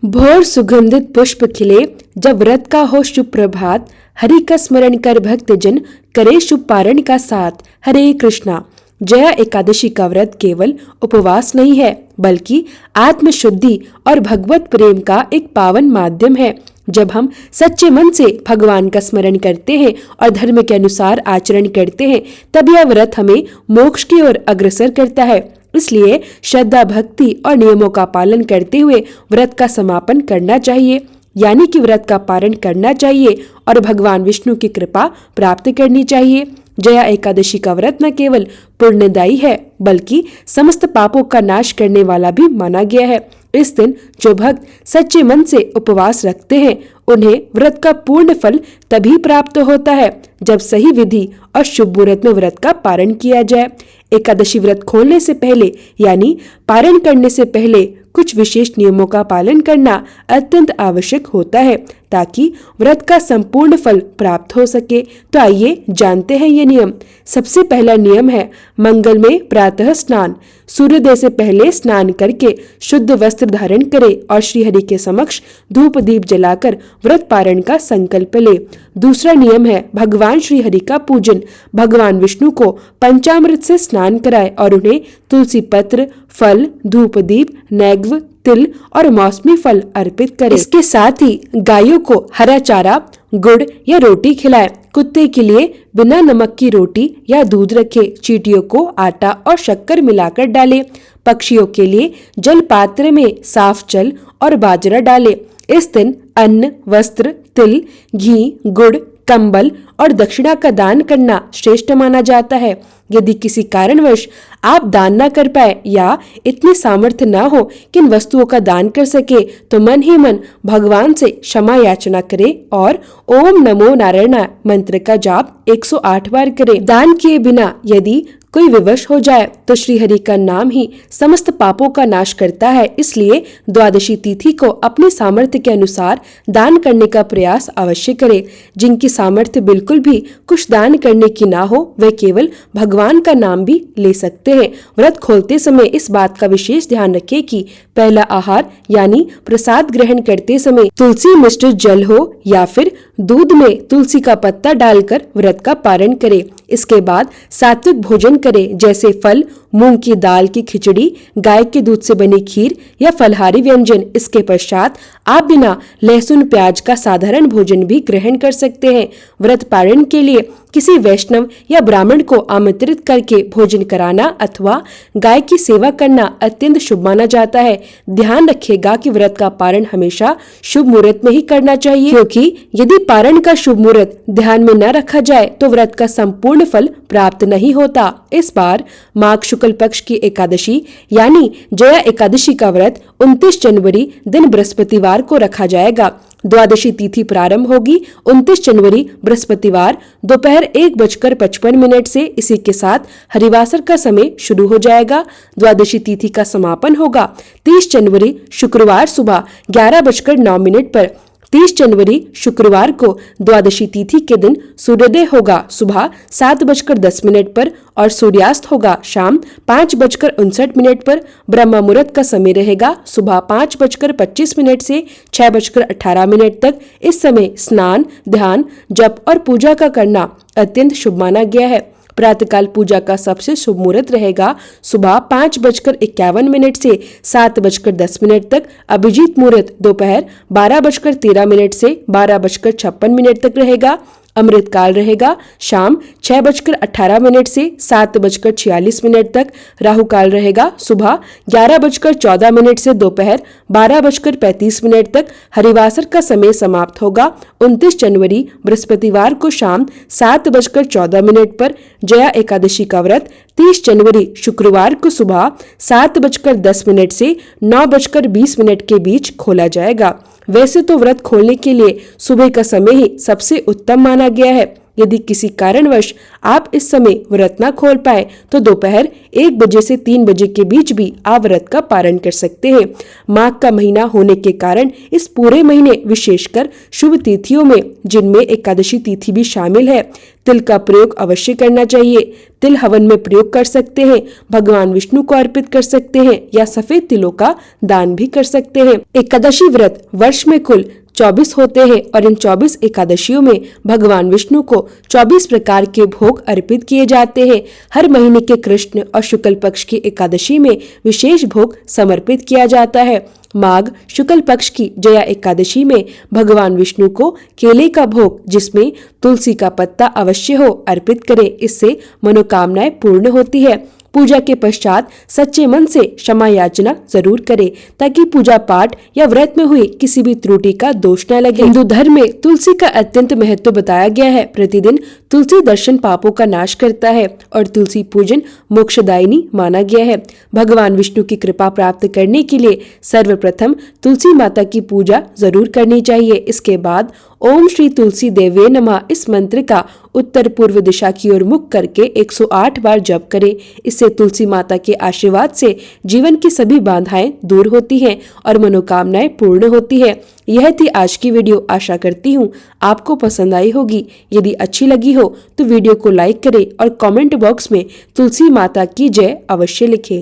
भोर सुगंधित पुष्प खिले, जब व्रत का हो शुभ प्रभात। हरि का स्मरण कर भक्तजन, करे शुभ पारण का साथ। हरे कृष्णा। जया एकादशी का व्रत केवल उपवास नहीं है, बल्कि आत्म शुद्धि और भगवत प्रेम का एक पावन माध्यम है। जब हम सच्चे मन से भगवान का स्मरण करते हैं और धर्म के अनुसार आचरण करते हैं, तब यह व्रत हमें मोक्ष की ओर अग्रसर करता है। इसलिए श्रद्धा, भक्ति और नियमों का पालन करते हुए व्रत का समापन करना चाहिए, यानी कि व्रत का पारण करना चाहिए और भगवान विष्णु की कृपा प्राप्त करनी चाहिए। जया एकादशी का व्रत न केवल पुण्यदायी है, बल्कि समस्त पापों का नाश करने वाला भी माना गया है। इस दिन जो भक्त सच्चे मन से उपवास रखते हैं, उन्हें व्रत का पूर्ण फल तभी प्राप्त होता है जब सही विधि और शुभ मुहूर्त में व्रत का पारण किया जाए। एकादशी व्रत खोलने से पहले यानी पारण करने से पहले कुछ विशेष नियमों का पालन करना अत्यंत आवश्यक होता है, ताकि व्रत का संपूर्ण फल प्राप्त हो सके। तो आइए जानते हैं ये नियम। सबसे पहला नियम है मंगल में प्रातः स्नान। सूर्योदय से पहले स्नान करके शुद्ध वस्त्र धारण करे और श्री हरि के समक्ष धूप दीप जलाकर व्रत पारण का संकल्प ले। दूसरा नियम है भगवान श्री हरि का पूजन। भगवान विष्णु को पंचामृत से स्नान कराए और उन्हें तुलसी पत्र, फल, धूप दीप, नैवेद्य, तिल और मौसमी फल अर्पित करें। इसके साथ ही गायों को हरा चारा, गुड़ या रोटी खिलाए। कुत्ते के लिए बिना नमक की रोटी या दूध रखे। चींटियों को आटा और शक्कर मिलाकर डालें। पक्षियों के लिए जल पात्र में साफ जल और बाजरा डालें। इस दिन अन्न, वस्त्र, तिल, घी, गुड़, कंबल और दक्षिणा का दान करना श्रेष्ठ माना जाता है। यदि किसी कारणवश आप दान न कर पाए या इतनी सामर्थ्य न हो कि इन वस्तुओं का दान कर सके, तो मन ही मन भगवान से क्षमा याचना करें और ओम नमो नारायण मंत्र का जाप 108 बार करें। दान किए बिना यदि कोई विवश हो जाए तो श्री हरि का नाम ही समस्त पापों का नाश करता है। इसलिए द्वादशी तिथि को अपने सामर्थ्य के अनुसार दान करने का प्रयास अवश्य करें। जिनकी सामर्थ्य बिल्कुल भी कुछ दान करने की ना हो, वे केवल भगवान का नाम भी ले सकते हैं। व्रत खोलते समय इस बात का विशेष ध्यान रखें कि पहला आहार यानी प्रसाद ग्रहण करते समय तुलसी मिश्रित जल हो या फिर दूध में तुलसी का पत्ता डालकर व्रत का पारण करें। इसके बाद सात्विक भोजन करें, जैसे फल, मूंग की दाल की खिचड़ी, गाय के दूध से बनी खीर या फलहारी व्यंजन। इसके पश्चात आप बिना लहसुन प्याज का साधारण भोजन भी ग्रहण कर सकते हैं। व्रत पारण के लिए किसी वैष्णव या ब्राह्मण को आमंत्रित करके भोजन कराना अथवा गाय की सेवा करना अत्यंत शुभ माना जाता है। ध्यान रखिएगा कि व्रत का पारण हमेशा शुभ मुहूर्त में ही करना चाहिए, क्योंकि यदि पारण का शुभ मुहूर्त ध्यान में न रखा जाए तो व्रत का संपूर्ण फल प्राप्त नहीं होता। इस बार माघ शुक्ल पक्ष की एकादशी यानी जया एकादशी का व्रत 29 जनवरी दिन बृहस्पतिवार को रखा जाएगा। द्वादशी तिथि प्रारंभ होगी 29 जनवरी बृहस्पतिवार दोपहर 1:55 से। इसी के साथ हरिवासर का समय शुरू हो जाएगा। द्वादशी तिथि का समापन होगा 30 जनवरी शुक्रवार सुबह 11:09 पर। 30 जनवरी शुक्रवार को द्वादशी तिथि के दिन सूर्योदय होगा सुबह 7:10 पर और सूर्यास्त होगा शाम 5:59 पर। ब्रह्म मुहूर्त का समय रहेगा सुबह 5:25 से 6:18 तक। इस समय स्नान, ध्यान, जप और पूजा का करना अत्यंत शुभ माना गया है। प्रातःकाल पूजा का सबसे शुभ मुहूर्त रहेगा सुबह 5:51 से 7:10 तक। अभिजीत मुहूर्त दोपहर 12:13 से 12:56 तक रहेगा। अमृत काल रहेगा शाम 6:18 से 7:46 तक। राहु काल रहेगा सुबह 11:14 से दोपहर 12:35 तक। हरिवासर का समय समाप्त होगा 29 जनवरी बृहस्पतिवार को शाम 7:14 पर। जया एकादशी का व्रत 30 जनवरी शुक्रवार को सुबह 7:10 से 9:20 के बीच खोला जाएगा। वैसे तो व्रत खोलने के लिए सुबह का समय ही सबसे उत्तम माना गया है। यदि किसी कारणवश आप इस समय व्रत न खोल पाए तो दोपहर 1 बजे से 3 बजे के बीच भी आप व्रत का पारण कर सकते हैं। माघ का महीना होने के कारण इस पूरे महीने विशेषकर शुभ तिथियों में, जिनमें एकादशी तिथि भी शामिल है, तिल का प्रयोग अवश्य करना चाहिए। तिल हवन में प्रयोग कर सकते हैं, भगवान विष्णु को अर्पित कर सकते हैं या सफेद तिलों का दान भी कर सकते हैं। एकादशी व्रत वर्ष में कुल 24 होते हैं और इन 24 एकादशियों में भगवान विष्णु को 24 प्रकार के भोग अर्पित किए जाते हैं। हर महीने के कृष्ण और शुक्ल पक्ष की एकादशी में विशेष भोग समर्पित किया जाता है। माघ शुक्ल पक्ष की जया एकादशी में भगवान विष्णु को केले का भोग, जिसमें तुलसी का पत्ता अवश्य हो, अर्पित करें। इससे मनोकामनाएं पूर्ण होती है। पूजा के पश्चात सच्चे मन से क्षमा याचना जरूर करें ताकि पूजा पाठ या व्रत में हुई किसी भी त्रुटि का दोष न लगे। हिंदू धर्म में तुलसी का अत्यंत महत्व बताया गया है। प्रतिदिन तुलसी दर्शन पापों का नाश करता है और तुलसी पूजन मोक्षदायिनी माना गया है। भगवान विष्णु की कृपा प्राप्त करने के लिए सर्वप्रथम तुलसी माता की पूजा जरूर करनी चाहिए। इसके बाद ओम श्री तुलसी देवे नमः इस मंत्र का उत्तर पूर्व दिशा की ओर मुख करके 108 बार जप करें। इससे तुलसी माता के आशीर्वाद से जीवन की सभी बाधाएं दूर होती हैं और मनोकामनाएं पूर्ण होती है। यह थी आज की वीडियो। आशा करती हूँ आपको पसंद आई होगी। यदि अच्छी लगी हो तो वीडियो को लाइक करें और कमेंट बॉक्स में तुलसी माता की जय अवश्य लिखें।